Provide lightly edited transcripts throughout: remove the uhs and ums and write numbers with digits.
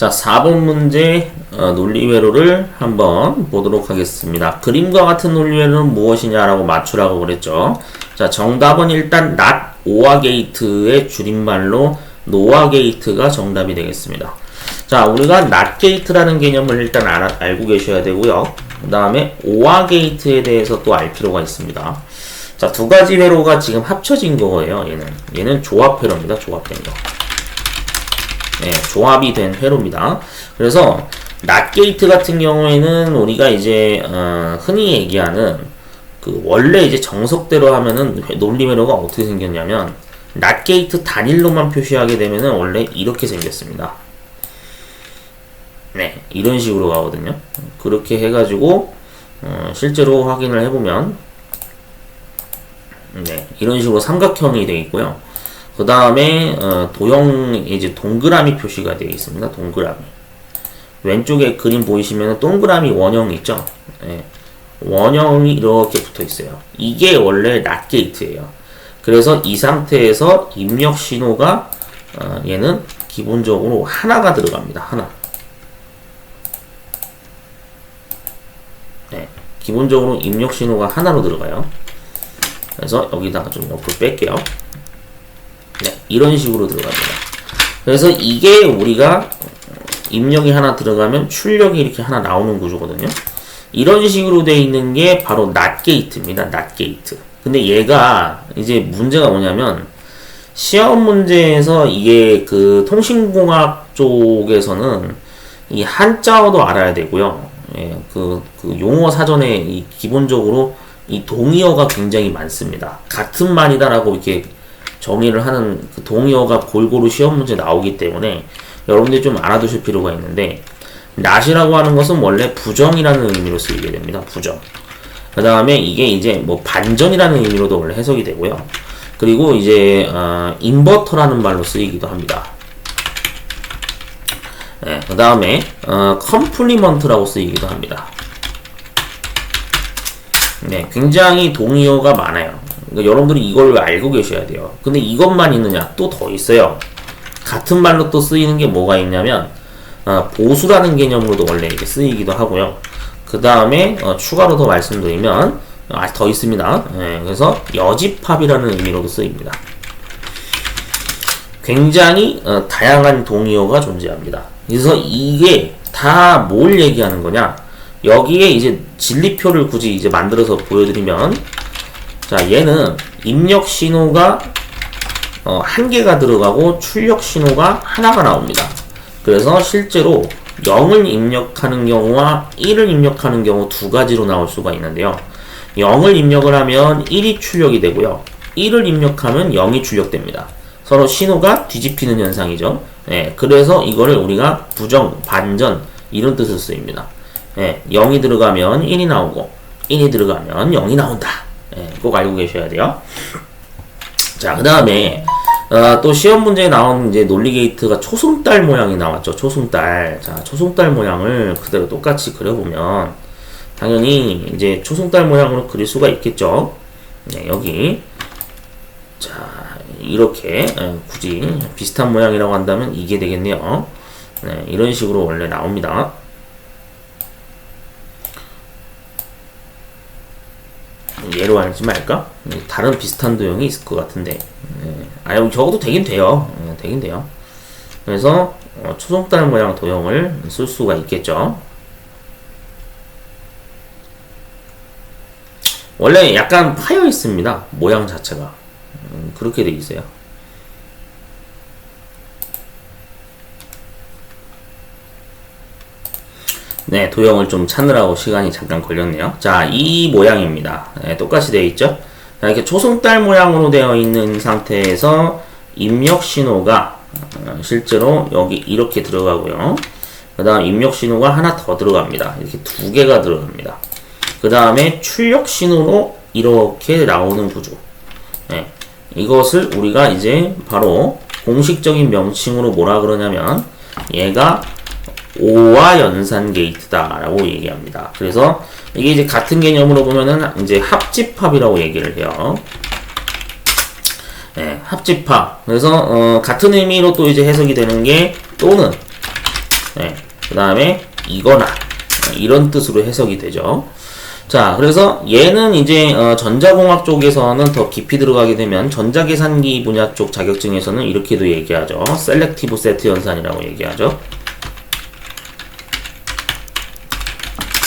자, 4번 문제 논리회로를 한번 보도록 하겠습니다. 그림과 같은 논리회로는 무엇이냐라고 맞추라고 그랬죠. 자, 정답은 일단 not OR 게이트의 줄임말로 NOR 게이트가 정답이 되겠습니다. 자, 우리가 NOT 게이트라는 개념을 일단 알고 계셔야 되고요. 그 다음에 OR 게이트에 대해서 또 알 필요가 있습니다. 자, 두 가지 회로가 지금 합쳐진 거예요. 얘는 조합 회로입니다. 조합된 거. 네, 조합이 된 회로입니다. 그래서 NOT 게이트 같은 경우에는 우리가 이제 흔히 얘기하는 그 원래 이제 정석대로 하면은 논리 회로가 어떻게 생겼냐면 NOT 게이트 단일로만 표시하게 되면은 원래 이렇게 생겼습니다. 네, 이런 식으로 가거든요. 그렇게 해가지고 실제로 확인을 해보면 네, 이런 식으로 삼각형이 되어 있고요. 그 다음에 도형 이제 동그라미 표시가 되어 있습니다. 동그라미. 왼쪽에 그림 보이시면 동그라미 원형 있죠? 네, 원형이 이렇게 붙어 있어요. 이게 원래 NOT 게이트예요. 그래서 이 상태에서 입력 신호가 얘는 기본적으로 하나가 들어갑니다. 하나. 네, 기본적으로 입력 신호가 하나로 들어가요. 그래서 여기다가 좀 옆으로 뺄게요. 네, 이런 식으로 들어갑니다. 그래서 이게 우리가 입력이 하나 들어가면 출력이 이렇게 하나 나오는 구조거든요. 이런 식으로 되어 있는 게 바로 NOT 게이트입니다. NOT 게이트. 근데 얘가 이제 문제가 뭐냐면 시험 문제에서 이게 그 통신공학 쪽에서는 이 한자어도 알아야 되고요. 예, 그 용어 사전에 이 기본적으로 이 동의어가 굉장히 많습니다. 같은 말이다라고 이렇게 정의를 하는 그 동의어가 골고루 시험 문제 나오기 때문에 여러분들이 좀 알아두실 필요가 있는데 not이라고 하는 것은 원래 부정이라는 의미로 쓰이게 됩니다. 부정. 그 다음에 이게 이제 뭐 반전이라는 의미로도 원래 해석이 되고요. 그리고 이제 인버터라는 말로 쓰이기도 합니다. 네, 그 다음에 컴플리먼트라고 쓰이기도 합니다. 네, 굉장히 동의어가 많아요. 그러니까 여러분들이 이걸 알고 계셔야 돼요. 근데 이것만 있느냐? 또 더 있어요. 같은 말로 또 쓰이는 게 뭐가 있냐면 보수라는 개념으로도 원래 이렇게 쓰이기도 하고요. 그 다음에 추가로 더 말씀드리면 더 있습니다. 네, 그래서 여집합이라는 의미로도 쓰입니다. 굉장히 다양한 동의어가 존재합니다. 그래서 이게 다 뭘 얘기하는 거냐? 여기에 이제 진리표를 굳이 이제 만들어서 보여드리면, 자, 얘는 입력 신호가 한 개가 들어가고 출력 신호가 하나가 나옵니다. 그래서 실제로 0을 입력하는 경우와 1을 입력하는 경우 두 가지로 나올 수가 있는데요. 0을 입력을 하면 1이 출력이 되고요. 1을 입력하면 0이 출력됩니다. 서로 신호가 뒤집히는 현상이죠. 네, 그래서 이거를 우리가 부정, 반전 이런 뜻으로 쓰입니다. 네, 0이 들어가면 1이 나오고 1이 들어가면 0이 나온다. 네, 꼭 알고 계셔야 돼요. 자, 그 다음에 또 시험 문제에 나온 이제 논리 게이트가 초승달 모양이 나왔죠. 초승달. 자, 초승달 모양을 그대로 똑같이 그려보면 당연히 이제 초승달 모양으로 그릴 수가 있겠죠. 네, 여기. 자, 이렇게 굳이 비슷한 모양이라고 한다면 이게 되겠네요. 네, 이런 식으로 원래 나옵니다. 얘로 하지 말까? 다른 비슷한 도형이 있을 것 같은데. 아니, 적어도 되긴 돼요. 되긴 돼요. 그래서 초승달 모양 도형을 쓸 수가 있겠죠. 원래 약간 파여 있습니다. 모양 자체가. 그렇게 돼 있어요. 네, 도형을 좀 찾느라고 시간이 잠깐 걸렸네요. 자, 이 모양입니다. 네, 똑같이 되어 있죠? 자, 이렇게 초승달 모양으로 되어 있는 상태에서 입력 신호가 실제로 여기 이렇게 들어가고요. 그 다음 입력 신호가 하나 더 들어갑니다. 이렇게 두 개가 들어갑니다. 그 다음에 출력 신호로 이렇게 나오는 구조. 네, 이것을 우리가 이제 바로 공식적인 명칭으로 뭐라 그러냐면 얘가 OR 연산 게이트다 라고 얘기합니다. 그래서 이게 이제 같은 개념으로 보면은 이제 합집합이라고 얘기를 해요. 네, 합집합. 그래서 같은 의미로 또 이제 해석이 되는 게 또는 그 다음에 이거나 이런 뜻으로 해석이 되죠. 자, 그래서 얘는 이제 전자공학 쪽에서는 더 깊이 들어가게 되면 전자계산기 분야 쪽 자격증에서는 이렇게도 얘기하죠. 셀렉티브 세트 연산이라고 얘기하죠.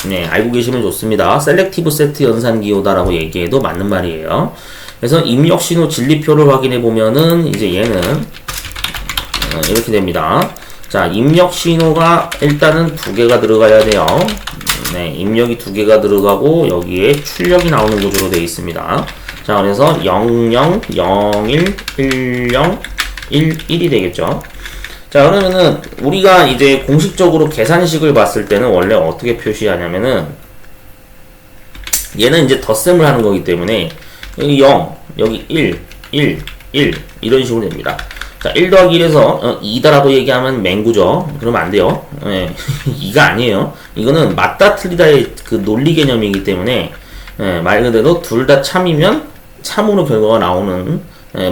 네, 알고 계시면 좋습니다. 셀렉티브 세트 연산 기호다라고 얘기해도 맞는 말이에요. 그래서 입력 신호 진리표를 확인해 보면은 이제 얘는 이렇게 됩니다. 자, 입력 신호가 일단은 2개가 들어가야 돼요. 네, 입력이 2개가 들어가고 여기에 출력이 나오는 구조로 되어 있습니다. 자, 그래서 00, 01, 10, 11이 되겠죠. 자, 그러면은 우리가 이제 공식적으로 계산식을 봤을 때는 원래 어떻게 표시하냐면은 얘는 이제 덧셈을 하는 거기 때문에 여기 0, 여기 1, 1, 1 이런 식으로 됩니다. 자, 1 더하기 1에서 2다라고 얘기하면 맹구죠. 그러면 안 돼요. 예, 2가 아니에요. 이거는 맞다 틀리다의 그 논리 개념이기 때문에 말 그대로 둘 다 참이면 참으로 결과가 나오는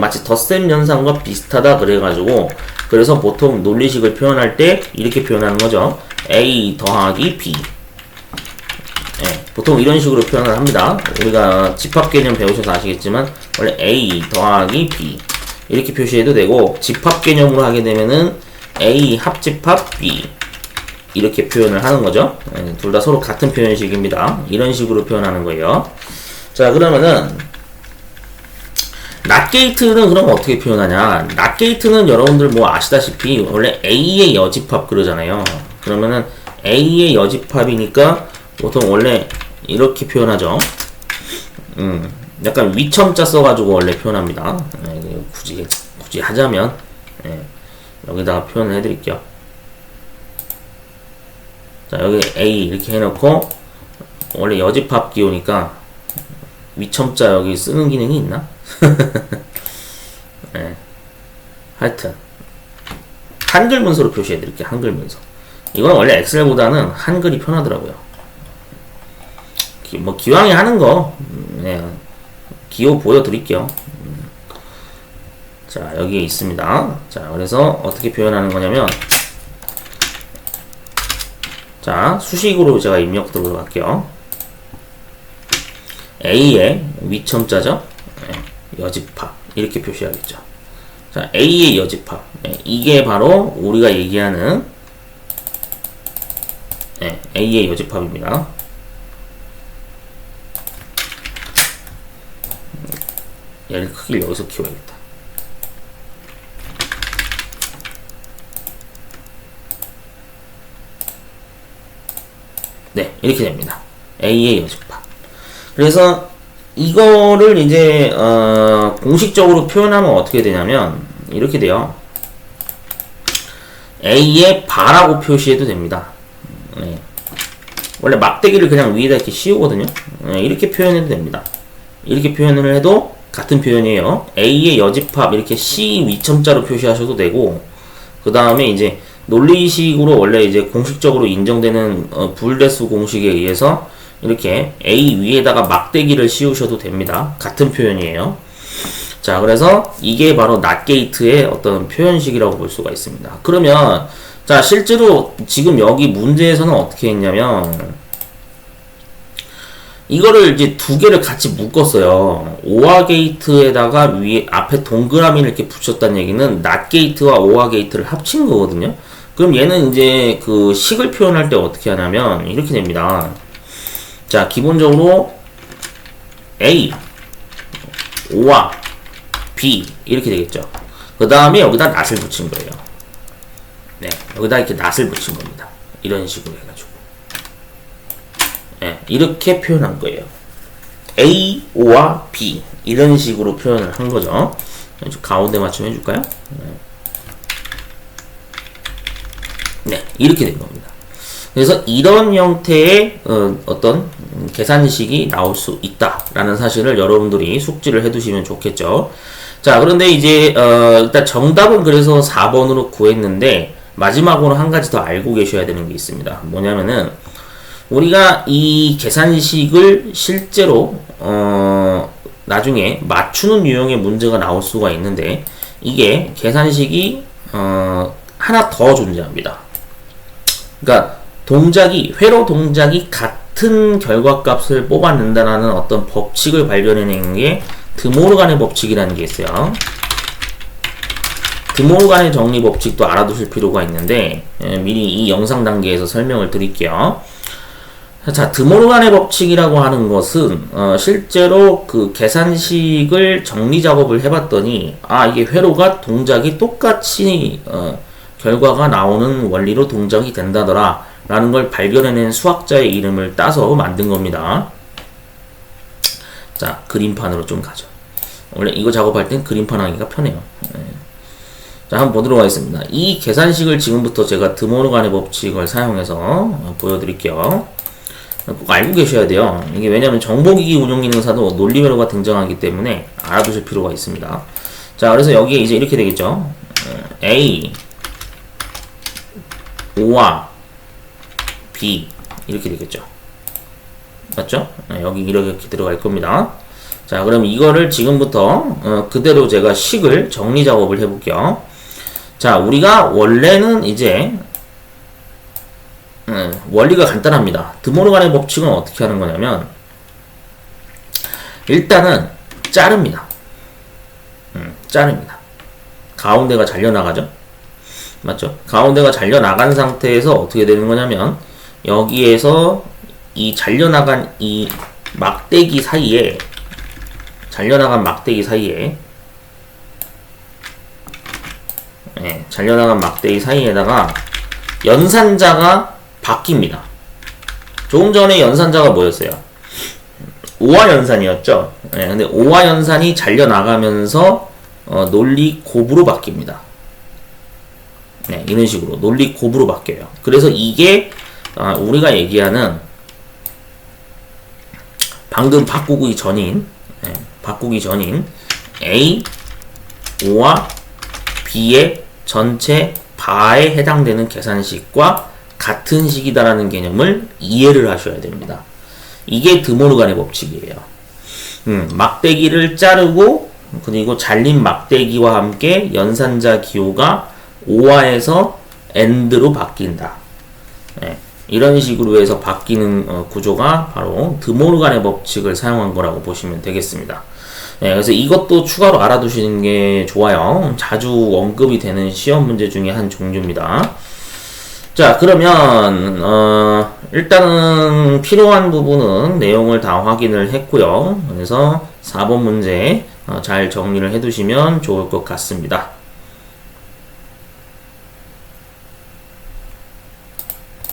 마치 덧셈 연산과 비슷하다 그래가지고 그래서 보통 논리식을 표현할 때 이렇게 표현하는 거죠. A 더하기 B. 보통 이런 식으로 표현을 합니다. 우리가 집합 개념 배우셔서 아시겠지만 원래 A 더하기 B 이렇게 표시해도 되고 집합 개념으로 하게 되면은 A 합집합 B 이렇게 표현을 하는 거죠. 둘 다 서로 같은 표현식입니다. 이런 식으로 표현하는 거예요. 자, 그러면은 낫게이트는 그럼 어떻게 표현하냐? 낫게이트는 여러분들 뭐 아시다시피 원래 A의 여집합 그러잖아요. 그러면은 A의 여집합이니까 보통 원래 이렇게 표현하죠. 약간 위첨자 써가지고 원래 표현합니다. 굳이 하자면 여기다가 표현을 해드릴게요. 자, 여기 A 이렇게 해놓고 원래 여집합 기호니까 위첨자 여기 쓰는 기능이 있나? 하여튼 한글 문서로 표시해드릴게요. 한글 문서. 이건 원래 엑셀보다는 한글이 편하더라고요. 뭐 기왕에 하는 거 기호 보여드릴게요. 자, 여기에 있습니다. 자, 그래서 어떻게 표현하는 거냐면 자, 수식으로 제가 입력 들어갈게요. A의 위첨자죠. 여집합 이렇게 표시하겠죠. 자, A의 여집합 이게 바로 우리가 얘기하는 A의 여집합입니다. 얘를 크기를 여기서 키워야겠다. 네, 이렇게 됩니다. A의 여집합. 그래서 이거를 이제 공식적으로 표현하면 어떻게 되냐면 이렇게 돼요. A의 바라고 표시해도 됩니다. 원래 막대기를 그냥 위에다 이렇게 씌우거든요. 이렇게 표현해도 됩니다. 이렇게 표현을 해도 같은 표현이에요. A의 여집합 이렇게 C 위첨자로 표시하셔도 되고 그 다음에 이제 논리식으로 원래 이제 공식적으로 인정되는 불대수 공식에 의해서 이렇게 A 위에다가 막대기를 씌우셔도 됩니다. 같은 표현이에요. 자, 그래서 이게 바로 낫게이트의 어떤 표현식이라고 볼 수가 있습니다. 그러면 자, 실제로 지금 여기 문제에서는 어떻게 했냐면 이거를 이제 2개를 같이 묶었어요. 오화 게이트에다가 위에 앞에 동그라미를 이렇게 붙였다는 얘기는 낫게이트와 오화 게이트를 합친 거거든요. 그럼 얘는 이제 그 식을 표현할 때 어떻게 하냐면 이렇게 됩니다. 자, 기본적으로 A, O와 B 이렇게 되겠죠. 그 다음에 여기다 낫을 붙인 거예요. 네, 여기다 이렇게 낫을 붙인 겁니다. 이런 식으로 해가지고 이렇게 표현한 거예요. A, O와 B 이런 식으로 표현을 한 거죠. 가운데 맞춤 해줄까요? 네, 이렇게 된 겁니다. 그래서 이런 형태의 어떤 계산식이 나올 수 있다라는 사실을 여러분들이 숙지를 해두시면 좋겠죠. 자, 그런데 이제 일단 정답은 그래서 4번으로 구했는데 마지막으로 한 가지 더 알고 계셔야 되는 게 있습니다. 뭐냐면은 우리가 이 계산식을 실제로 나중에 맞추는 유형의 문제가 나올 수가 있는데 이게 계산식이 하나 더 존재합니다. 그러니까 회로 동작이 같은 결과값을 뽑아낸다는 어떤 법칙을 발견해낸 게 드모르간의 법칙이라는 게 있어요. 드모르간의 정리 법칙도 알아두실 필요가 있는데 미리 이 영상 단계에서 설명을 드릴게요. 자, 드모르간의 법칙이라고 하는 것은 실제로 그 계산식을 정리 작업을 해봤더니 이게 회로가 동작이 똑같이 결과가 나오는 원리로 동작이 된다더라 라는 걸 발견해낸 수학자의 이름을 따서 만든 겁니다. 자, 그림판으로 좀 가죠. 원래 이거 작업할 땐 그림판 하기가 편해요. 자, 한번 보도록 하겠습니다. 이 계산식을 지금부터 제가 드모르간의 법칙을 사용해서 보여드릴게요. 꼭 알고 계셔야 돼요. 이게 왜냐면 정보기기 운용기능사도 논리회로가 등장하기 때문에 알아두실 필요가 있습니다. 자, 그래서 여기에 이제 이렇게 되겠죠. A, O와 B 이렇게 되겠죠. 맞죠? 여기 이렇게 들어갈 겁니다. 자, 그럼 이거를 지금부터 그대로 제가 식을 정리 작업을 해볼게요. 자, 우리가 원래는 이제 원리가 간단합니다. 드모르간의 법칙은 어떻게 하는 거냐면 일단은 자릅니다. 자릅니다. 가운데가 잘려나가죠? 맞죠? 가운데가 잘려나간 상태에서 어떻게 되는 거냐면 여기에서 이 잘려나간 이 막대기 사이에 잘려나간 막대기 사이에다가 연산자가 바뀝니다. 조금 전에 연산자가 뭐였어요? 오화 연산이었죠. 근데 오화 연산이 잘려나가면서 논리 곱으로 바뀝니다. 이런 식으로 논리 곱으로 바뀌어요. 그래서 이게 우리가 얘기하는 방금 바꾸기 전인 A, O와 B의 전체 바에 해당되는 계산식과 같은 식이다라는 개념을 이해를 하셔야 됩니다. 이게 드모르간의 법칙이에요. 막대기를 자르고 그리고 잘린 막대기와 함께 연산자 기호가 O화에서 AND로 바뀐다. 이런 식으로 해서 바뀌는 구조가 바로 드모르간의 법칙을 사용한 거라고 보시면 되겠습니다. 그래서 이것도 추가로 알아두시는 게 좋아요. 자주 언급이 되는 시험 문제 중에 한 종류입니다. 자, 그러면 일단은 필요한 부분은 내용을 다 확인을 했고요. 그래서 4번 문제 잘 정리를 해두시면 좋을 것 같습니다.